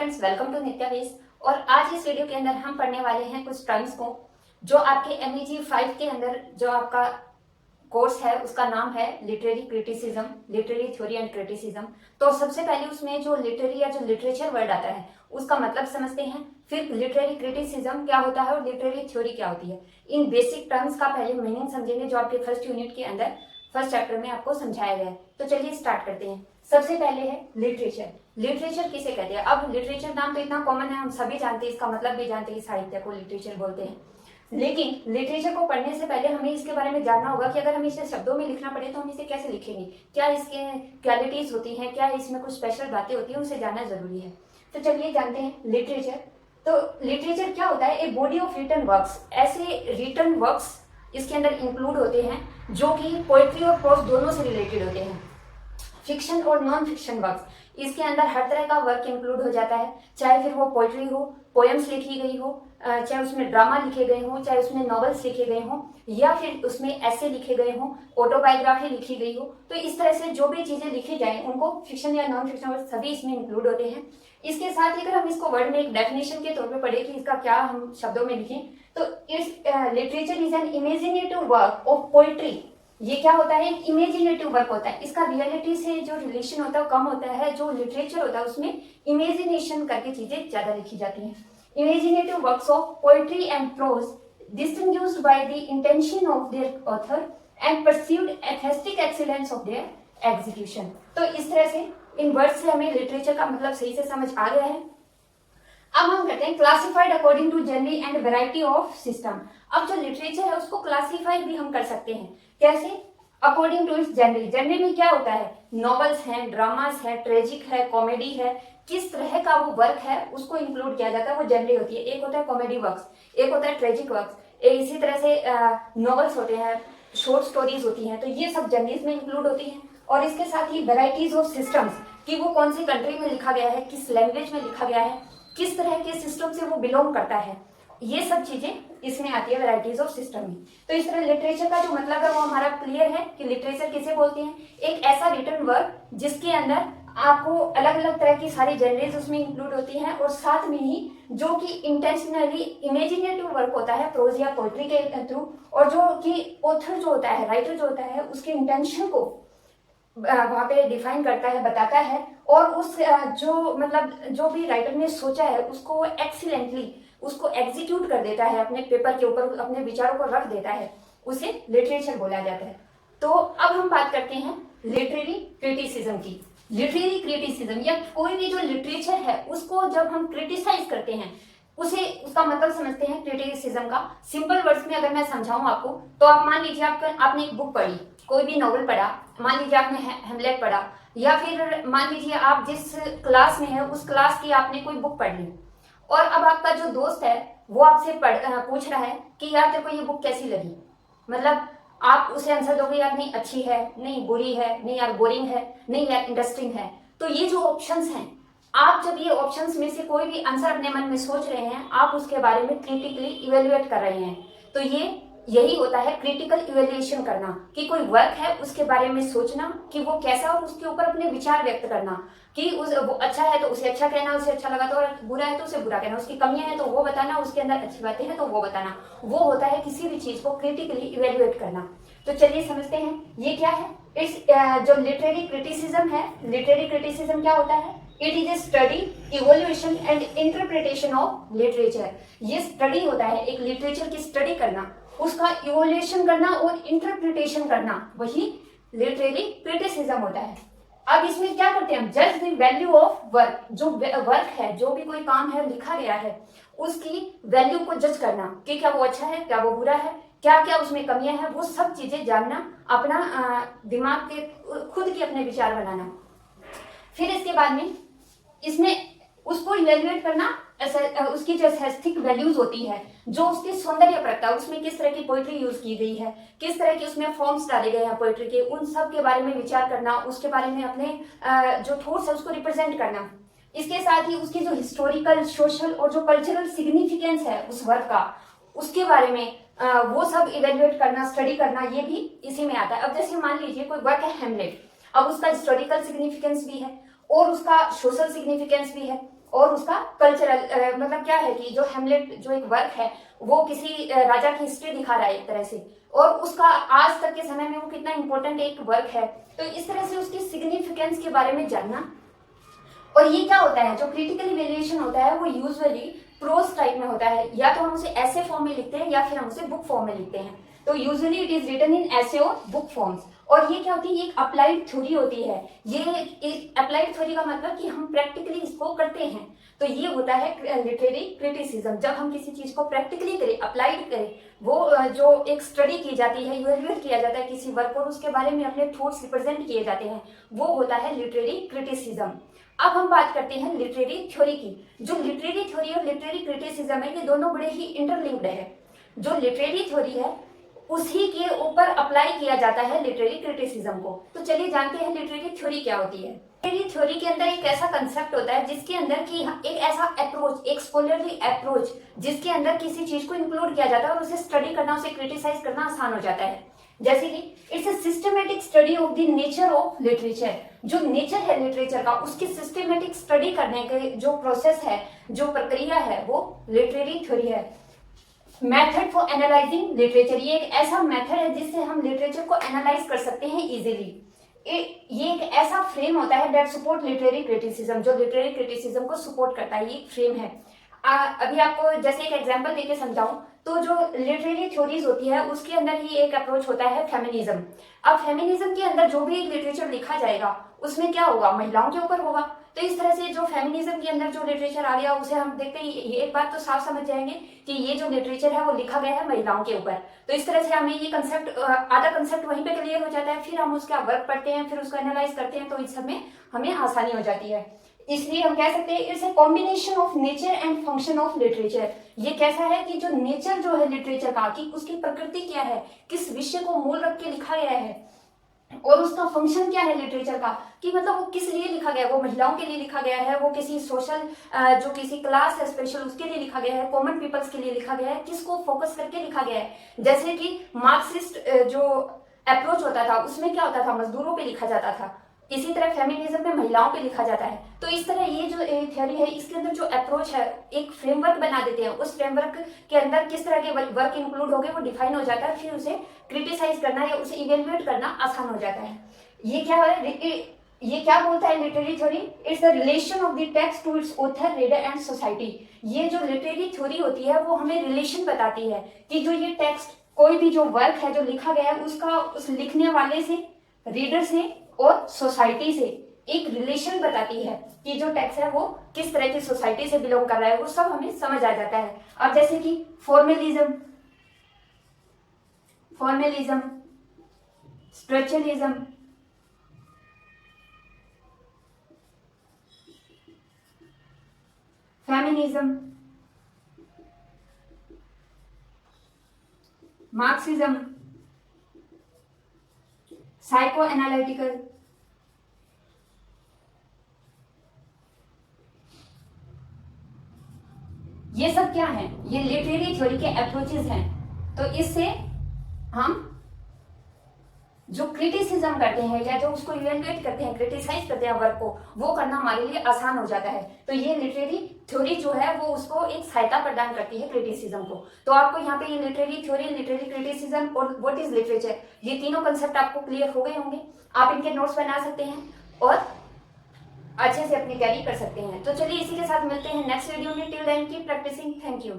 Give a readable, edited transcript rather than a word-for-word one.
Friends, welcome to नित्या वेस। और आज इस वीडियो के अंदर हम पढ़ने वाले हैं कुछ टर्म्स को जो आपके MEG 5 के अंदर जो आपका कोर्स है उसका नाम है literary criticism, literary theory and criticism. तो सबसे पहले उसमें जो लिटरेरी या जो लिटरेचर वर्ड आता है उसका मतलब समझते हैं, फिर लिटरेरी क्रिटिसिज्म क्या होता है और लिटरेरी थ्योरी क्या होती है। इन बेसिक टर्म्स का पहले मीनिंग समझेंगे जो आपके फर्स्ट यूनिट के अंदर फर्स्ट चैप्टर में आपको समझाया गया है। तो चलिए स्टार्ट करते हैं। सबसे पहले है लिटरेचर। लिटरेचर किसे कहते हैं? अब लिटरेचर नाम तो इतना कॉमन है, हम सभी जानते हैं, इसका मतलब भी जानते हैं, साहित्य को लिटरेचर बोलते हैं। लेकिन लिटरेचर को पढ़ने से पहले हमें इसके बारे में जानना होगा कि अगर हमें इसे शब्दों में लिखना पड़े तो हम इसे कैसे लिखेंगे, क्या इसके क्वालिटीज होती हैं, क्या इसमें कुछ स्पेशल बातें होती हैं, उसे जानना जरूरी है। तो चलिए जानते हैं लिटरेचर। तो लिटरेचर क्या होता है? A body of written works, ऐसे रिटन वर्क्स इसके अंदर इंक्लूड होते हैं जो कि पोएट्री और प्रोज दोनों से रिलेटेड होते हैं। फिक्शन और नॉन फिक्शन वर्क्स, इसके अंदर हर तरह का वर्क इंक्लूड हो जाता है, चाहे फिर वो पोएट्री हो, पोएम्स लिखी गई हो, चाहे उसमें ड्रामा लिखे गए हो, चाहे उसमें नॉवेल्स लिखे गए हो, या फिर उसमें ऐसे लिखे गए हो, ऑटोबायोग्राफी लिखी गई हो। तो इस तरह से जो भी चीजें लिखी जाए उनको फिक्शन या नॉन फिक्शन वर्क सभी इसमें इंक्लूड होते हैं। इसके साथ ही अगर हम इसको वर्ड में एक डेफिनेशन के तौर पे पढ़े कि इसका क्या हम शब्दों में लिखें, तो इस literature is an imaginative work of poetry. ये क्या होता है? एक इमेजिनेटिव वर्क होता है, इसका रियलिटी से जो रिलेशन होता है वो कम होता है। जो लिटरेचर होता है उसमें इमेजिनेशन करके चीजें ज्यादा लिखी जाती हैं। Imaginative works of poetry and prose distinguished by the intention of their author and perceived aesthetic excellence of their execution. तो इस तरह से इन वर्ड्स से हमें लिटरेचर का मतलब सही से समझ आ गया है। अब हम कहते हैं classified according to genre and variety of system. अब जो लिटरेचर है उसको क्लासिफाई भी हम कर सकते हैं। कैसे? According to its genre. Genre में क्या होता है? नॉवेल्स हैं, ड्रामास है, ट्रेजिक है, कॉमेडी है, किस तरह का वो वर्क है उसको इंक्लूड किया जाता है, वो जेनर होती है। एक होता है कॉमेडी वर्क्स, एक होता है ट्रेजिक वर्क्स, इसी तरह से नॉवेल्स होते हैं, शॉर्ट स्टोरीज होती हैं। तो ये सब जेनर्स में इंक्लूड होती हैं। और इसके साथ ही वेराइटीज ऑफ सिस्टम्स, कि वो कौन सी कंट्री में लिखा गया है, किस लैंग्वेज में लिखा गया है, किस तरह के सिस्टम से वो बिलोंग करता है, ये सब चीजें इसमें आती है वैरायटीज ऑफ सिस्टम में। तो इस तरह लिटरेचर का जो मतलब है वो हमारा क्लियर है कि लिटरेचर किसे बोलते हैं? एक ऐसा रिटन वर्क जिसके अंदर आपको अलग अलग तरह की सारी जनरेज उसमें इंक्लूड होती हैं, और साथ में ही जो कि इंटेंशनली इमेजिनेटिव वर्क होता है प्रोज या पोएट्री के थ्रू, और जो कि ऑथर जो होता है, राइटर जो होता है, उसके इंटेंशन को वहां पे डिफाइन करता है, बताता है, और उस जो मतलब जो भी राइटर ने सोचा है उसको एक्सीलेंटली उसको एग्जीक्यूट कर देता है, अपने पेपर के ऊपर अपने विचारों को रख देता है, उसे लिटरेचर बोला जाता है। तो अब हम बात करते हैं लिटरेरी क्रिटिसिज्म की। लिटरेरी क्रिटिसिज्म या कोई भी जो लिटरेचर है उसको जब हम क्रिटिसाइज करते हैं, उसे उसका मतलब समझते हैं क्रिटिसिज्म का। सिंपल वर्ड्स में अगर मैं समझाऊं आपको, तो आप मान लीजिए आपने एक बुक पढ़ी, कोई भी नॉवल पढ़ा, मान लीजिए आपने हेमलेट पढ़ा, या फिर मान लीजिए आप जिस क्लास में है उस क्लास की आपने कोई बुक पढ़ ली, और अब आपका जो दोस्त है वो आपसे पूछ रहा है कि यार तेरे को ये बुक कैसी लगी। मतलब आप उसे आंसर दोगे यार नहीं अच्छी है, नहीं बुरी है, नहीं यार बोरिंग है, नहीं यार इंटरेस्टिंग है। तो ये जो ऑप्शंस हैं, आप जब ये ऑप्शंस में से कोई भी आंसर अपने मन में सोच रहे हैं, आप उसके बारे में क्रिटिकली इवेल्युएट कर रहे हैं। तो यही होता है क्रिटिकल इवेल्युएशन करना, कि कोई वर्क है उसके बारे में सोचना कि वो कैसा, और उसके ऊपर अपने विचार व्यक्त करना, कि वो अच्छा है तो उसे अच्छा कहना, उसे अच्छा लगा, तो और बुरा है तो उसे बुरा कहना, उसकी कमियां हैं तो वो बताना, उसके अंदर अच्छी बातें हैं तो वो बताना। वो होता है किसी भी चीज को क्रिटिकली इवेल्युएट करना। तो चलिए समझते हैं ये क्या है। इस जो लिटरेरी क्रिटिसिज्म है, लिटरेरी क्रिटिसिज्म क्या होता है? It is a study, evolution and interpretation of literature. ये स्टडी होता है एक लिटरेचर की स्टडी करना, उसका इवोल्यूशन करना और इंटरप्रिटेशन करना, वही लिटरेरी क्रिटिसिज्म होता है। अब इसमें क्या करते हैं हम? जज द वैल्यू ऑफ वर्क। जो वर्क है, जो भी कोई काम है लिखा गया है, उसकी वैल्यू को जज करना कि क्या वो अच्छा है, क्या वो बुरा है, क्या क्या उसमें कमियां हैं, वो सब चीजें जानना, अपना दिमाग के खुद के अपने विचार बनाना। फिर इसके बाद में इसमें उसको इवेल्युएट करना, उसकी जो एस्थेटिक वैल्यूज होती है, जो उसकी सौंदर्य प्रकटा, उसमें किस तरह की पोएट्री यूज की गई है, किस तरह के उसमें फॉर्म्स डाले गए हैं पोएट्री के, उन सब के बारे में विचार करना, उसके बारे में अपने जो थॉट्स है उसको रिप्रेजेंट करना। इसके साथ ही उसकी जो हिस्टोरिकल, सोशल और जो कल्चरल सिग्निफिकेंस है उस वर्क का, उसके बारे में वो सब इवेल्युएट करना, स्टडी करना, ये भी इसी में आता है। अब जैसे मान लीजिए कोई वर्क है हेमलेट, अब उसका हिस्टोरिकल सिग्निफिकेंस भी है और उसका सोशल सिग्निफिकेंस भी है। और उसका कल्चरल मतलब क्या है कि जो हेमलेट जो एक वर्क है वो किसी राजा की हिस्ट्री दिखा रहा है एक तरह से, और उसका आज तक के समय में वो कितना इंपॉर्टेंट एक वर्क है। तो इस तरह से उसकी सिग्निफिकेंस के बारे में जानना। और ये क्या होता है, जो क्रिटिकल इवैल्यूएशन होता है वो यूजुअली प्रोज टाइप में होता है, या तो हम उसे ऐसे फॉर्म में लिखते हैं या फिर हम उसे बुक फॉर्म में लिखते हैं। तो usually it is written in ऐसे और बुक फॉर्म्स। और ये क्या होती है, ये एक अप्लाइड थ्योरी होती है। ये अप्लाइड थ्योरी का मतलब कि हम प्रैक्टिकली इसको करते हैं। तो ये होता है लिटरेरी क्रिटिसिज्म, जब हम किसी चीज को प्रैक्टिकली करें, अप्लाइड करें, वो जो एक स्टडी की जाती है, इवैल्यूएट किया जाता है किसी वर्क और उसके बारे में अपने थॉट्स रिप्रेजेंट किए जाते हैं, वो होता है लिटरेरी क्रिटिसिज्म। अब हम बात करते हैं लिटरेरी थ्योरी की। जो लिटरेरी थ्योरी और लिटरेरी क्रिटिसिज्म है, ये दोनों बड़े ही इंटरलिंक्ड है। जो लिटरेरी थ्योरी है उसी के ऊपर अप्लाई किया जाता है लिटरेरी क्रिटिसिज्म को। तो चलिए जानते हैं लिटरेरी थ्योरी क्या होती है। लिटरेरी थ्योरी के अंदर एक ऐसा कंसेप्ट होता है जिसके अंदर की एक ऐसा अप्रोच, एक स्कॉलरली अप्रोच, जिसके अंदर किसी चीज को इंक्लूड किया जाता है और उसे स्टडी करना, उसे क्रिटिसाइज करना आसान हो जाता है। जैसे कि it's a systematic study of the nature of literature. जो नेचर है लिटरेचर का, उसकी सिस्टमेटिक स्टडी करने के जो प्रोसेस है, जो प्रक्रिया है, वो लिटरेरी थ्योरी है। मेथड फॉर एनालाइजिंग लिटरेचर, ये एक ऐसा मेथड है जिससे हम लिटरेचर को एनालाइज कर सकते हैं इजीली। ये एक ऐसा फ्रेम होता है दैट सपोर्ट लिटरेरी क्रिटिसिज्म, जो लिटरेरी क्रिटिसिज्म को सपोर्ट करता है, ये फ्रेम है। अभी आपको जैसे एक एग्जांपल देके समझाऊं तो जो लिटरेरी थ्योरीज होती है उसके अंदर ही एक अप्रोच होता है फेमिनिज्म। अब फेमिनिज्म के अंदर जो भी लिटरेचर लिखा जाएगा उसमें क्या होगा, महिलाओं के ऊपर होगा। तो इस तरह से जो फेमिनिज्म के अंदर जो लिटरेचर आ गया उसे हम देखते ही ये एक बात तो साफ समझ जाएंगे कि ये जो लिटरेचर है वो लिखा गया है महिलाओं के ऊपर। तो इस तरह से हमें ये कंसेप्ट, आधा कंसेप्ट वहीं पे क्लियर हो जाता है। फिर हम उसका वर्क पढ़ते हैं, फिर उसको एनालाइज करते हैं, तो इस सब में हमें आसानी हो जाती है। इसलिए हम कह सकते हैं it's a combination of nature and function of literature. ये कैसा है कि जो नेचर जो है लिटरेचर का, कि उसकी प्रकृति क्या है, किस विषय को मूल रख के लिखा गया है, और उसका फंक्शन क्या है लिटरेचर का, कि मतलब वो किस लिए लिखा गया है। वो महिलाओं के लिए लिखा गया है, वो किसी सोशल जो किसी क्लास है स्पेशल उसके लिए लिखा गया है, कॉमन पीपल्स के लिए लिखा गया है, किसको फोकस करके लिखा गया है। जैसे कि मार्क्सिस्ट जो अप्रोच होता था उसमें क्या होता था, मजदूरों पे लिखा जाता था। इसी तरह फेमिनिज्म में महिलाओं पे लिखा जाता है। तो इस तरह ये जो थ्योरी है इसके अंदर जो अप्रोच है, एक फ्रेमवर्क बना देते हैं, उस फ्रेमवर्क के अंदर किस तरह के वर्क इंक्लूड हो गए वो डिफाइन हो जाता है। फिर उसे क्रिटिसाइज करना या उसे इवेल्युएट करना आसान हो जाता है। ये क्या है, ये क्या बोलता है literary theory, it's the relation of the text to its author, reader and society. ये जो लिटरेरी थ्योरी होती है वो हमें रिलेशन बताती है कि जो ये टेक्स्ट, कोई भी जो वर्क है जो लिखा गया है उसका उस लिखने वाले से, रीडर से और सोसाइटी से एक रिलेशन बताती है कि जो टेक्स्ट है वो किस तरह की सोसाइटी से बिलोंग कर रहा है, वो सब हमें समझ आ जाता है। अब जैसे कि formalism, structuralism, feminism, Marxism, psycho analytical, ये सब क्या है, ये लिटरेरी थ्योरी के अप्रोचेस हैं। तो इससे हम जो क्रिटिसिज्म करते हैं या जो उसको इवेल्युएट करते हैं, क्रिटिसाइज करते हैं वर्क को, वो करना हमारे लिए आसान हो जाता है। तो ये लिटरेरी थ्योरी जो है वो उसको एक सहायता प्रदान करती है क्रिटिसिज्म को। तो आपको यहाँ पे ये लिटरेरी थ्योरी, लिटरेरी क्रिटिसिज्म और व्हाट इज लिटरेचर, ये तीनों कंसेप्ट आपको क्लियर हो गए होंगे। आप इनके नोट्स बना सकते हैं और अच्छे से अपनी तैयारी कर सकते हैं। तो चलिए इसी के साथ मिलते हैं नेक्स्ट वीडियो में। Till then keep practising. Thank you.